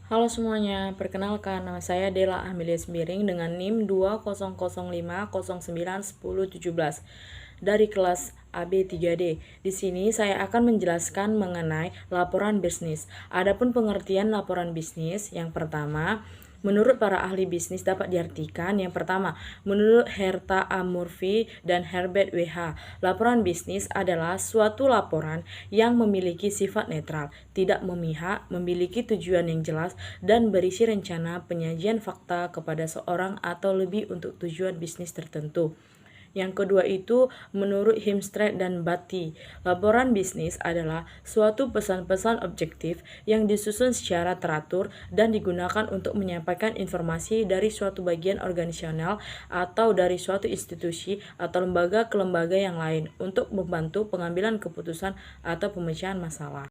Halo semuanya, perkenalkan nama saya Dela Amelia Sembiring dengan NIM 2005091017 dari kelas AB3D. Di sini saya akan menjelaskan mengenai laporan bisnis. Adapun pengertian laporan bisnis, yang pertama, menurut para ahli bisnis dapat diartikan yang pertama, menurut Herta A. Murphy dan Herbert W.H., laporan bisnis adalah suatu laporan yang memiliki sifat netral, tidak memihak, memiliki tujuan yang jelas, dan berisi rencana penyajian fakta kepada seorang atau lebih untuk tujuan bisnis tertentu. Yang kedua itu menurut Himstreet dan Batty, laporan bisnis adalah suatu pesan-pesan objektif yang disusun secara teratur dan digunakan untuk menyampaikan informasi dari suatu bagian organisasional atau dari suatu institusi atau lembaga ke lembaga yang lain untuk membantu pengambilan keputusan atau pemecahan masalah.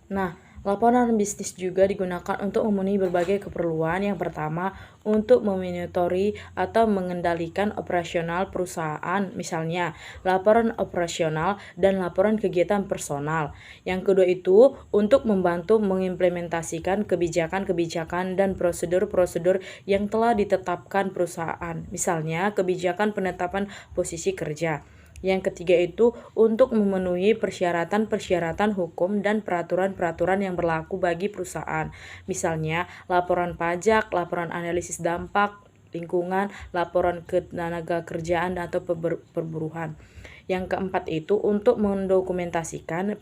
Nah, laporan bisnis juga digunakan untuk memenuhi berbagai keperluan. Yang pertama, untuk memonitori atau mengendalikan operasional perusahaan, misalnya laporan operasional dan laporan kegiatan personal. Yang kedua itu untuk membantu mengimplementasikan kebijakan-kebijakan dan prosedur-prosedur yang telah ditetapkan perusahaan, misalnya kebijakan penetapan posisi kerja. Yang ketiga itu untuk memenuhi persyaratan-persyaratan hukum dan peraturan-peraturan yang berlaku bagi perusahaan. Misalnya, laporan pajak, laporan analisis dampak lingkungan, laporan ketenaga kerjaan atau perburuhan. Yang keempat itu untuk mendokumentasikan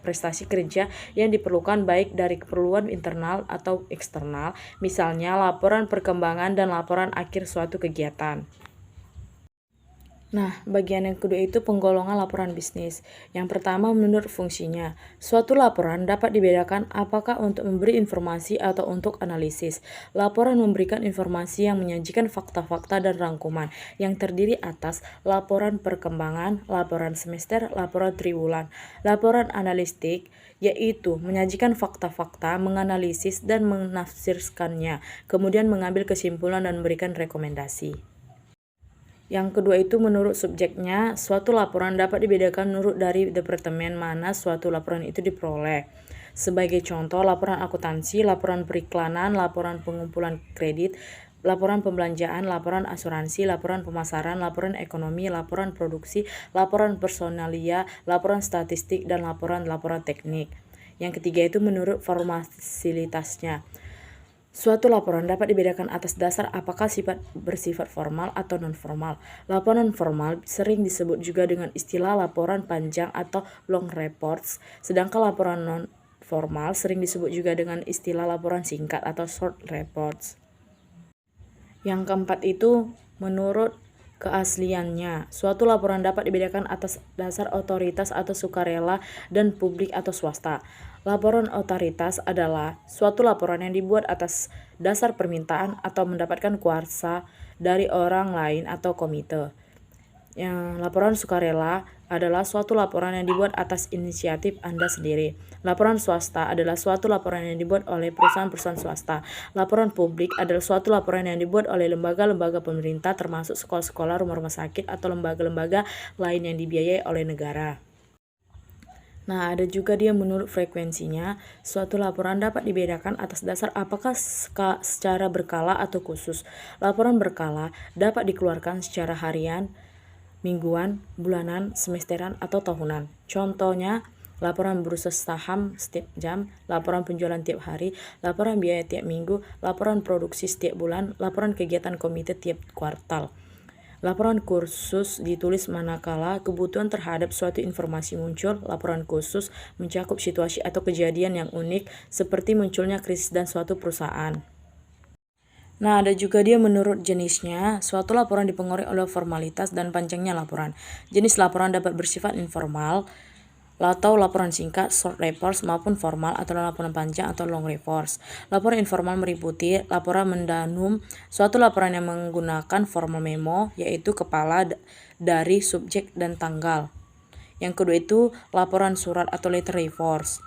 prestasi kerja yang diperlukan baik dari keperluan internal atau eksternal, misalnya laporan perkembangan dan laporan akhir suatu kegiatan. Nah, bagian yang kedua itu penggolongan laporan bisnis. Yang pertama, menurut fungsinya. Suatu laporan dapat dibedakan apakah untuk memberi informasi atau untuk analisis. Laporan memberikan informasi yang menyajikan fakta-fakta dan rangkuman yang terdiri atas laporan perkembangan, laporan semester, laporan triwulan. Laporan analistik yaitu menyajikan fakta-fakta, menganalisis dan menafsirkannya, kemudian mengambil kesimpulan dan memberikan rekomendasi. Yang kedua itu menurut subjeknya, suatu laporan dapat dibedakan menurut dari departemen mana suatu laporan itu diperoleh. Sebagai contoh, laporan akuntansi, laporan periklanan, laporan pengumpulan kredit, laporan pembelanjaan, laporan asuransi, laporan pemasaran, laporan ekonomi, laporan produksi, laporan personalia, laporan statistik, dan laporan teknik. Yang ketiga itu menurut formalitasnya. Suatu laporan dapat dibedakan atas dasar apakah bersifat formal atau non-formal. Laporan formal sering disebut juga dengan istilah laporan panjang atau long reports, sedangkan laporan non-formal sering disebut juga dengan istilah laporan singkat atau short reports. Yang keempat itu menurut keasliannya. Suatu laporan dapat dibedakan atas dasar otoritas atau sukarela dan publik atau swasta. Laporan otoritas adalah suatu laporan yang dibuat atas dasar permintaan atau mendapatkan kuasa dari orang lain atau komite. Yang laporan sukarela adalah suatu laporan yang dibuat atas inisiatif Anda sendiri. Laporan swasta adalah suatu laporan yang dibuat oleh perusahaan-perusahaan swasta. Laporan publik adalah suatu laporan yang dibuat oleh lembaga-lembaga pemerintah termasuk sekolah-sekolah, rumah-rumah sakit, atau lembaga-lembaga lain yang dibiayai oleh negara. Nah, ada juga dia menurut frekuensinya, suatu laporan dapat dibedakan atas dasar apakah secara berkala atau khusus. Laporan berkala dapat dikeluarkan secara harian, mingguan, bulanan, semesteran, atau tahunan. Contohnya, laporan bursa saham setiap jam, laporan penjualan tiap hari, laporan biaya tiap minggu, laporan produksi setiap bulan, laporan kegiatan komite tiap kuartal. Laporan khusus ditulis manakala kebutuhan terhadap suatu informasi muncul. Laporan khusus mencakup situasi atau kejadian yang unik seperti munculnya krisis dan suatu perusahaan. Nah, ada juga dia menurut jenisnya, suatu laporan dipengaruhi oleh formalitas dan panjangnya laporan. Jenis laporan dapat bersifat informal atau laporan singkat, short reports, maupun formal atau laporan panjang atau long reports. Laporan informal meliputi laporan mendanum, suatu laporan yang menggunakan formal memo, yaitu kepala dari subjek dan tanggal. Yang kedua itu laporan surat atau letter reports.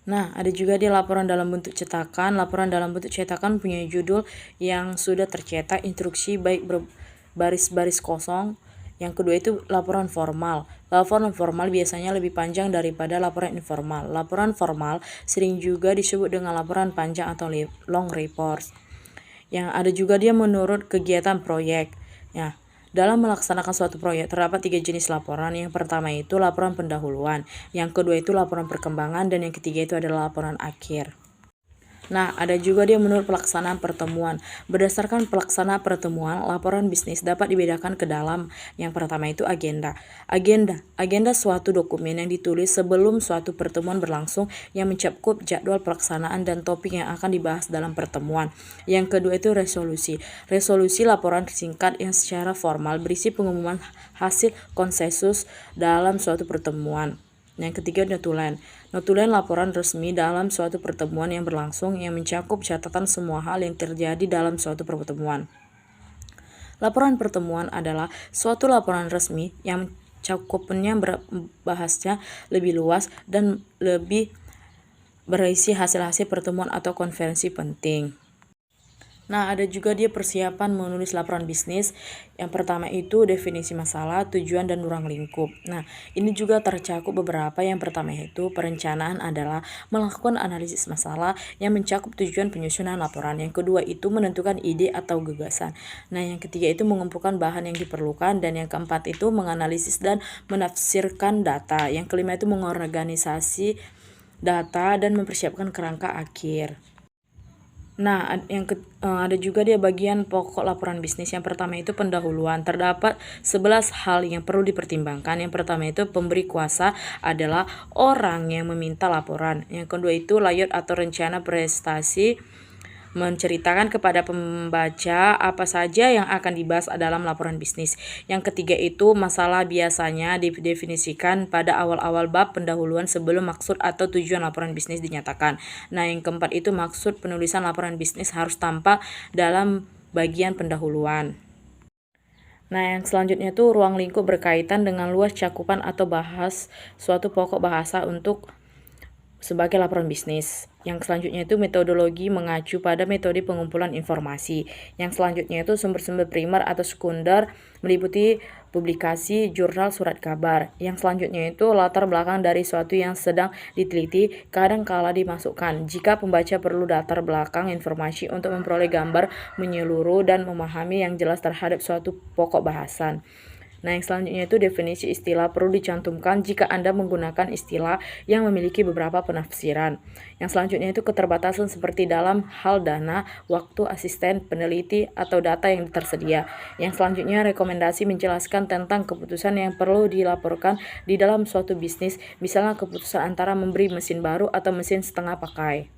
Nah, ada juga dia laporan dalam bentuk cetakan. Laporan dalam bentuk cetakan punya judul yang sudah tercetak, instruksi baik berbaris-baris kosong, Yang kedua itu laporan formal. Laporan formal biasanya lebih panjang daripada laporan informal. Laporan formal sering juga disebut dengan laporan panjang atau long reports. Yang ada juga dia menurut kegiatan proyek. Ya, dalam melaksanakan suatu proyek terdapat 3 jenis laporan. Yang pertama itu laporan pendahuluan, yang kedua itu laporan perkembangan, dan yang ketiga itu adalah laporan akhir. Nah, ada juga dia menurut pelaksanaan pertemuan. Berdasarkan pelaksanaan pertemuan, laporan bisnis dapat dibedakan ke dalam. Yang pertama itu agenda. Agenda suatu dokumen yang ditulis sebelum suatu pertemuan berlangsung yang mencakup jadwal pelaksanaan dan topik yang akan dibahas dalam pertemuan. Yang kedua itu resolusi. Resolusi laporan singkat yang secara formal berisi pengumuman hasil konsensus dalam suatu pertemuan. Yang ketiga, notulen. Notulen laporan resmi dalam suatu pertemuan yang berlangsung yang mencakup catatan semua hal yang terjadi dalam suatu pertemuan. Laporan pertemuan adalah suatu laporan resmi yang cakupannya bahasnya lebih luas dan lebih berisi hasil-hasil pertemuan atau konferensi penting. Nah, ada juga dia persiapan menulis laporan bisnis. Yang pertama itu definisi masalah, tujuan, dan ruang lingkup. Nah, ini juga tercakup beberapa. Yang pertama itu perencanaan adalah melakukan analisis masalah yang mencakup tujuan penyusunan laporan. Yang kedua itu menentukan ide atau gagasan. Nah, yang ketiga itu mengumpulkan bahan yang diperlukan. Dan yang keempat itu menganalisis dan menafsirkan data. Yang kelima itu mengorganisasi data dan mempersiapkan kerangka akhir. Nah, ada juga dia bagian pokok laporan bisnis. Yang pertama itu pendahuluan. Terdapat 11 hal yang perlu dipertimbangkan. Yang pertama itu pemberi kuasa adalah orang yang meminta laporan. Yang kedua itu layout atau rencana prestasi, menceritakan kepada pembaca apa saja yang akan dibahas dalam laporan bisnis. Yang ketiga itu masalah, biasanya didefinisikan pada awal-awal bab pendahuluan sebelum maksud atau tujuan laporan bisnis dinyatakan. Nah, yang keempat itu maksud penulisan laporan bisnis harus tampak dalam bagian pendahuluan. Nah, yang selanjutnya itu ruang lingkup berkaitan dengan luas cakupan atau bahas suatu pokok bahasa untuk sebagai laporan bisnis. Yang selanjutnya itu metodologi mengacu pada metode pengumpulan informasi. Yang selanjutnya itu sumber-sumber primer atau sekunder meliputi publikasi, jurnal, surat kabar. Yang selanjutnya itu latar belakang dari suatu yang sedang diteliti, kadang kala dimasukkan jika pembaca perlu latar belakang informasi untuk memperoleh gambar menyeluruh dan memahami yang jelas terhadap suatu pokok bahasan. Nah, yang selanjutnya itu definisi istilah perlu dicantumkan jika Anda menggunakan istilah yang memiliki beberapa penafsiran. Yang selanjutnya itu keterbatasan seperti dalam hal dana, waktu, asisten, peneliti, atau data yang tersedia. Yang selanjutnya rekomendasi menjelaskan tentang keputusan yang perlu dilaporkan di dalam suatu bisnis, misalnya keputusan antara memberi mesin baru atau mesin setengah pakai.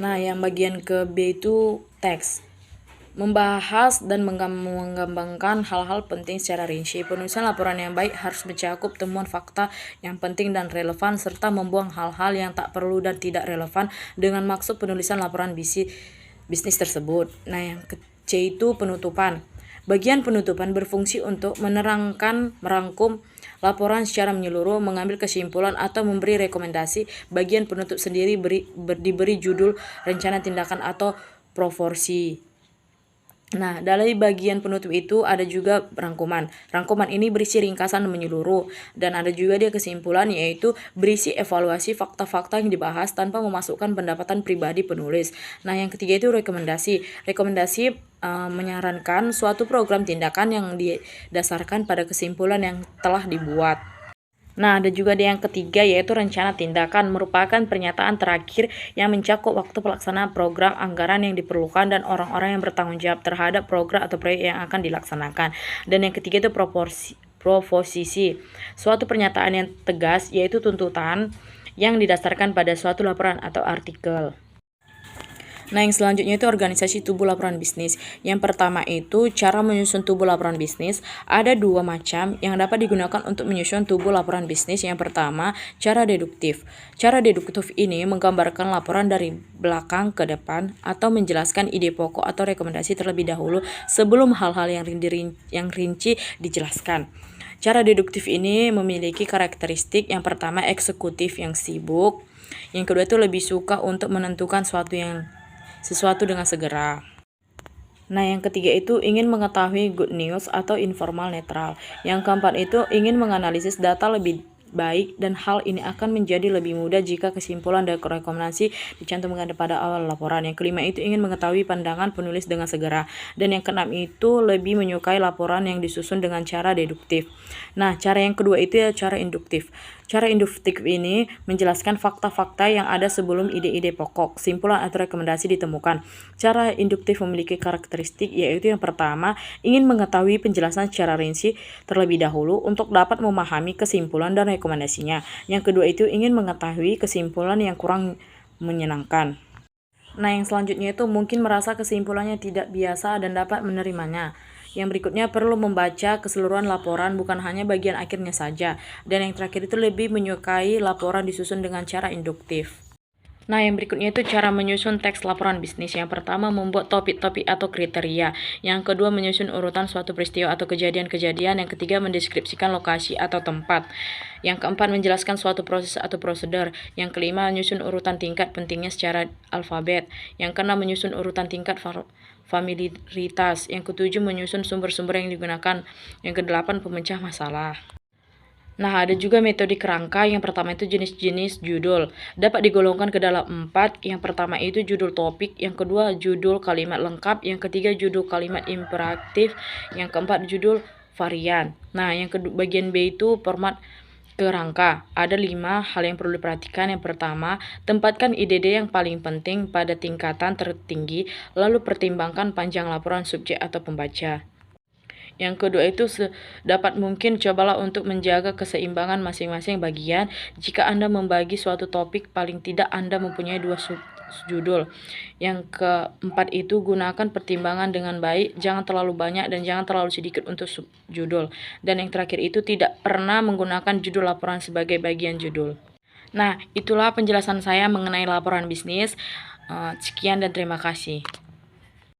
Nah, yang bagian ke B itu teks. Membahas dan mengembangkan hal-hal penting secara rinci. Penulisan laporan yang baik harus mencakup temuan fakta yang penting dan relevan serta membuang hal-hal yang tak perlu dan tidak relevan dengan maksud penulisan laporan bisnis tersebut. Nah, yang C itu penutupan. Bagian penutupan berfungsi untuk merangkum laporan secara menyeluruh, mengambil kesimpulan atau memberi rekomendasi. Bagian penutup sendiri diberi judul, rencana tindakan atau proporsi. Nah, dari bagian penutup itu ada juga rangkuman. Rangkuman ini berisi ringkasan menyeluruh dan ada juga dia kesimpulan, yaitu berisi evaluasi fakta-fakta yang dibahas tanpa memasukkan pendapatan pribadi penulis. Nah, yang ketiga itu rekomendasi. Rekomendasi menyarankan suatu program tindakan yang didasarkan pada kesimpulan yang telah dibuat. Nah, ada juga yang ketiga, yaitu rencana tindakan, merupakan pernyataan terakhir yang mencakup waktu pelaksanaan program, anggaran yang diperlukan, dan orang-orang yang bertanggung jawab terhadap program atau proyek yang akan dilaksanakan. Dan yang ketiga itu proposisi, suatu pernyataan yang tegas, yaitu tuntutan yang didasarkan pada suatu laporan atau artikel. Nah, yang selanjutnya itu organisasi tubuh laporan bisnis. Yang pertama itu cara menyusun tubuh laporan bisnis. Ada dua macam yang dapat digunakan untuk menyusun tubuh laporan bisnis. Yang pertama, cara deduktif. Cara deduktif ini menggambarkan laporan dari belakang ke depan atau menjelaskan ide pokok atau rekomendasi terlebih dahulu sebelum hal-hal yang rinci dijelaskan. Cara deduktif ini memiliki karakteristik yang pertama eksekutif yang sibuk. Yang kedua itu lebih suka untuk menentukan sesuatu dengan segera. Nah, yang ketiga itu ingin mengetahui good news atau informal netral. Yang keempat itu ingin menganalisis data lebih baik, dan hal ini akan menjadi lebih mudah jika kesimpulan dan rekomendasi dicantumkan pada awal laporan. Yang kelima itu ingin mengetahui pandangan penulis dengan segera. Dan yang keenam itu lebih menyukai laporan yang disusun dengan cara deduktif. Nah, cara yang kedua itu ya cara induktif. Cara induktif ini menjelaskan fakta-fakta yang ada sebelum ide-ide pokok, kesimpulan atau rekomendasi ditemukan. Cara induktif memiliki karakteristik yaitu yang pertama, ingin mengetahui penjelasan secara rinci terlebih dahulu untuk dapat memahami kesimpulan dan rekomendasinya. Yang kedua itu ingin mengetahui kesimpulan yang kurang menyenangkan. Nah, yang selanjutnya itu mungkin merasa kesimpulannya tidak biasa dan dapat menerimanya. Yang berikutnya perlu membaca keseluruhan laporan, bukan hanya bagian akhirnya saja. Dan yang terakhir itu lebih menyukai laporan disusun dengan cara induktif. Nah, yang berikutnya itu cara menyusun teks laporan bisnis. Yang pertama, membuat topik-topik atau kriteria. Yang kedua, menyusun urutan suatu peristiwa atau kejadian-kejadian. Yang ketiga, mendeskripsikan lokasi atau tempat. Yang keempat, menjelaskan suatu proses atau prosedur. Yang kelima, menyusun urutan tingkat pentingnya secara alfabet. Yang keenam, menyusun urutan tingkat familiaritas. Yang ketujuh, menyusun sumber-sumber yang digunakan. Yang kedelapan, pemecah masalah. Nah, ada juga metode kerangka. Yang pertama itu jenis-jenis judul. Dapat digolongkan ke dalam 4. Yang pertama itu judul topik, yang kedua judul kalimat lengkap, yang ketiga judul kalimat imperatif, yang keempat judul varian. Nah, yang kedua bagian B itu format kerangka. Ada 5 hal yang perlu diperhatikan. Yang pertama, tempatkan ide-ide yang paling penting pada tingkatan tertinggi, lalu pertimbangkan panjang laporan subjek atau pembaca. Yang kedua itu sedapat mungkin cobalah untuk menjaga keseimbangan masing-masing bagian. Jika Anda membagi suatu topik, paling tidak Anda mempunyai 2 judul. Yang keempat itu gunakan pertimbangan dengan baik, jangan terlalu banyak dan jangan terlalu sedikit untuk subjudul. Dan yang terakhir itu tidak pernah menggunakan judul laporan sebagai bagian judul. Nah, itulah penjelasan saya mengenai laporan bisnis. Sekian dan terima kasih.